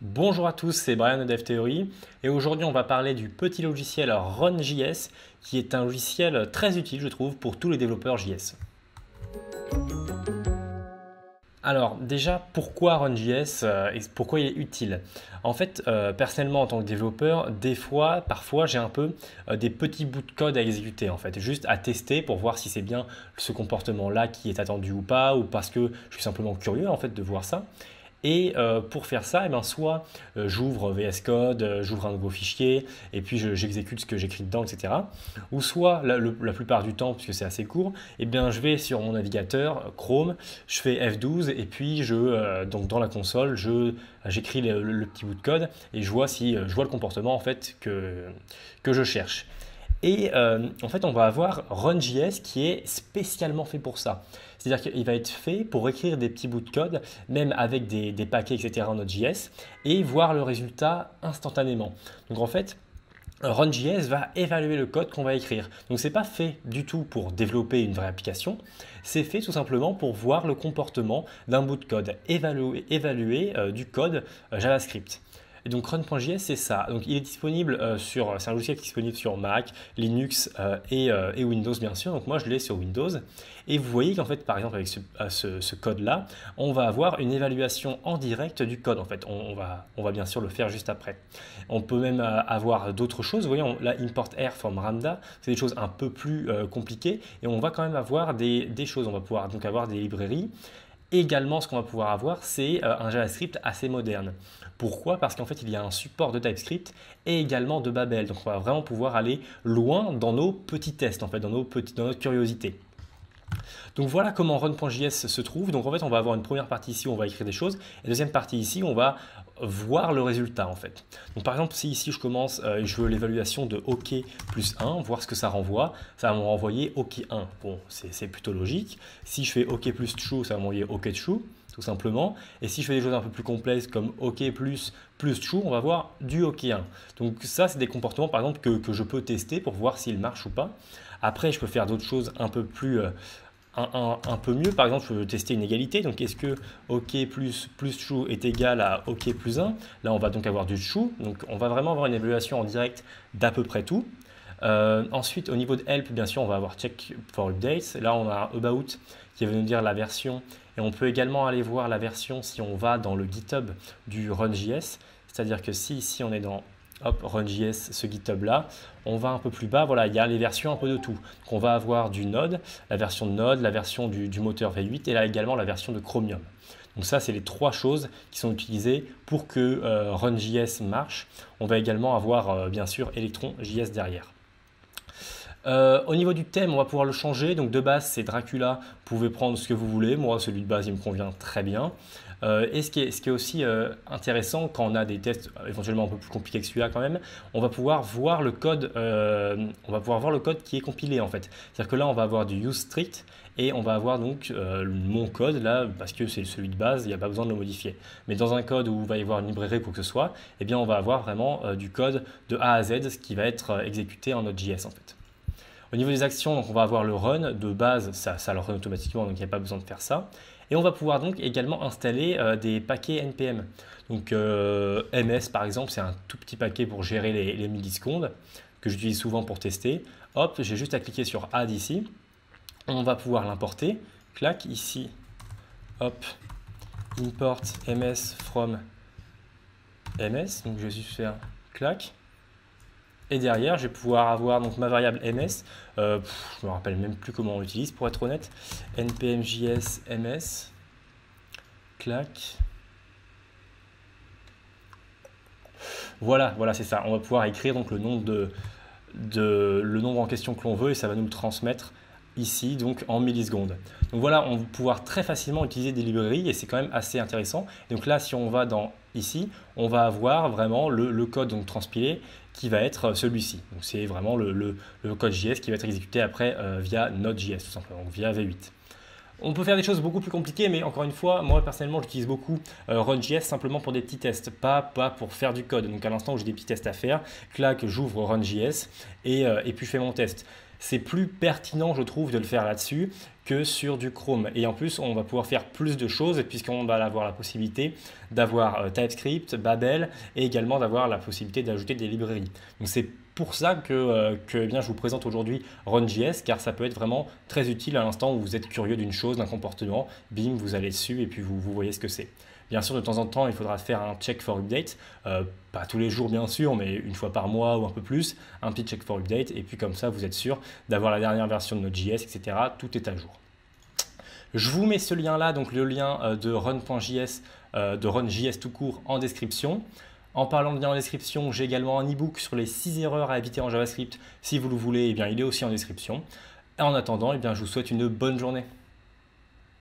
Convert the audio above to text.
Bonjour à tous, c'est Brian de DevTheory et aujourd'hui on va parler du petit logiciel RunJS qui est un logiciel très utile je trouve pour tous les développeurs JS. Alors déjà, pourquoi RunJS et pourquoi il est utile? En fait, personnellement en tant que développeur, parfois j'ai un peu des petits bouts de code à exécuter en fait, juste à tester pour voir si c'est bien ce comportement-là qui est attendu ou pas, ou parce que je suis simplement curieux en fait de voir ça. Et pour faire ça, eh ben, soit j'ouvre VS Code, j'ouvre un nouveau fichier et puis j'exécute ce que j'écris dedans, etc. Ou soit la plupart du temps, puisque c'est assez court, eh bien, je vais sur mon navigateur Chrome, je fais F12 et puis donc dans la console, j'écris le petit bout de code et je vois si je vois le comportement en fait que je cherche. Et en fait, on va avoir RunJS qui est spécialement fait pour ça. C'est-à-dire qu'il va être fait pour écrire des petits bouts de code, même avec des paquets, etc. en Node.js, et voir le résultat instantanément. Donc en fait, RunJS va évaluer le code qu'on va écrire. Donc ce n'est pas fait du tout pour développer une vraie application, c'est fait tout simplement pour voir le comportement d'un bout de code, évaluer du code JavaScript. Et donc Run.js, c'est ça. Donc il est disponible c'est un logiciel qui est disponible sur Mac, Linux et Windows bien sûr. Donc moi je l'ai sur Windows. Et vous voyez qu'en fait, par exemple avec ce code-là, on va avoir une évaluation en direct du code. En fait, on va bien sûr le faire juste après. On peut même avoir d'autres choses. Vous voyez, là import R from Ramda, c'est des choses un peu plus compliquées. Et on va quand même avoir des choses. On va pouvoir donc avoir des librairies. Également, ce qu'on va pouvoir avoir, c'est un JavaScript assez moderne. Pourquoi? Parce qu'en fait, il y a un support de TypeScript et également de Babel. Donc, on va vraiment pouvoir aller loin dans nos petits tests, en fait, dans notre curiosité. Donc voilà comment Run.js se trouve. Donc en fait, on va avoir une première partie ici où on va écrire des choses et deuxième partie ici où on va voir le résultat en fait. Donc par exemple, si ici je commence et je veux l'évaluation de OK plus 1, voir ce que ça renvoie, ça va me renvoyer OK 1. Bon, c'est plutôt logique. Si je fais OK plus true, ça va m'envoyer OK true tout simplement. Et si je fais des choses un peu plus complexes comme OK plus true, on va voir du OK 1. Donc ça, c'est des comportements par exemple que je peux tester pour voir s'ils marchent ou pas. Après, je peux faire d'autres choses un peu plus un peu mieux. Par exemple, je peux tester une égalité. Donc, est-ce que OK plus true est égal à OK plus 1? Là, on va donc avoir du true. Donc, on va vraiment avoir une évaluation en direct d'à peu près tout. Ensuite, au niveau de help, bien sûr, on va avoir check for updates. Là, on a un about qui va nous dire la version. Et on peut également aller voir la version si on va dans le GitHub du RunJS. C'est-à-dire que si ici, on est dans RunJS, ce GitHub là, on va un peu plus bas, voilà, il y a les versions un peu de tout. Donc on va avoir du Node, la version de Node, la version du moteur V8 et là également la version de Chromium. Donc ça, c'est les trois choses qui sont utilisées pour que RunJS marche. On va également avoir bien sûr ElectronJS derrière. Au niveau du thème, on va pouvoir le changer. Donc de base, c'est Dracula. Vous pouvez prendre ce que vous voulez. Moi, celui de base, il me convient très bien. Et ce qui est aussi intéressant quand on a des tests éventuellement un peu plus compliqués que celui-là quand même, on va pouvoir voir le code, qui est compilé en fait. C'est-à-dire que là, on va avoir du use strict et on va avoir donc mon code là parce que c'est celui de base, il n'y a pas besoin de le modifier. Mais dans un code où il va y avoir une librairie pour que ce soit, eh bien on va avoir vraiment du code de A à Z, ce qui va être exécuté en Node.js en fait. Au niveau des actions, donc on va avoir le run de base, ça le run automatiquement, donc il n'y a pas besoin de faire ça. Et on va pouvoir donc également installer des paquets NPM. Donc MS par exemple, c'est un tout petit paquet pour gérer les millisecondes que j'utilise souvent pour tester. Hop, j'ai juste à cliquer sur Add ici. On va pouvoir l'importer. Clac ici. Hop, import MS from MS. Donc je vais juste faire clac. Et derrière, je vais pouvoir avoir donc ma variable ms. Je ne me rappelle même plus comment on l'utilise pour être honnête. npmjs ms. Clac. Voilà, c'est ça. On va pouvoir écrire donc le nombre le nombre en question que l'on veut et ça va nous le transmettre ici donc en millisecondes. Donc voilà, on va pouvoir très facilement utiliser des librairies et c'est quand même assez intéressant. Donc là, si on va dans ici, on va avoir vraiment le code donc transpilé qui va être celui-ci. Donc c'est vraiment le code JS qui va être exécuté après via Node.js tout simplement, donc via V8. On peut faire des choses beaucoup plus compliquées, mais encore une fois, moi personnellement, j'utilise beaucoup RunJS simplement pour des petits tests, pas pour faire du code. Donc à l'instant où j'ai des petits tests à faire, clac, j'ouvre RunJS et puis je fais mon test. C'est plus pertinent, je trouve, de le faire là-dessus que sur du Chrome. Et en plus, on va pouvoir faire plus de choses puisqu'on va avoir la possibilité d'avoir TypeScript, Babel et également d'avoir la possibilité d'ajouter des librairies. Donc c'est pour ça que eh bien, je vous présente aujourd'hui Run.js, car ça peut être vraiment très utile à l'instant où vous êtes curieux d'une chose, d'un comportement. Bim, vous allez dessus et puis vous voyez ce que c'est. Bien sûr, de temps en temps, il faudra faire un check for update, pas tous les jours bien sûr, mais une fois par mois ou un peu plus, un petit check for update, et puis comme ça, vous êtes sûr d'avoir la dernière version de Node.js, etc. Tout est à jour. Je vous mets ce lien-là, donc le lien de Run.js, de Run.js tout court en description. En parlant de lien en description, j'ai également un e-book sur les 6 erreurs à éviter en JavaScript. Si vous le voulez, eh bien, il est aussi en description. Et en attendant, eh bien, je vous souhaite une bonne journée.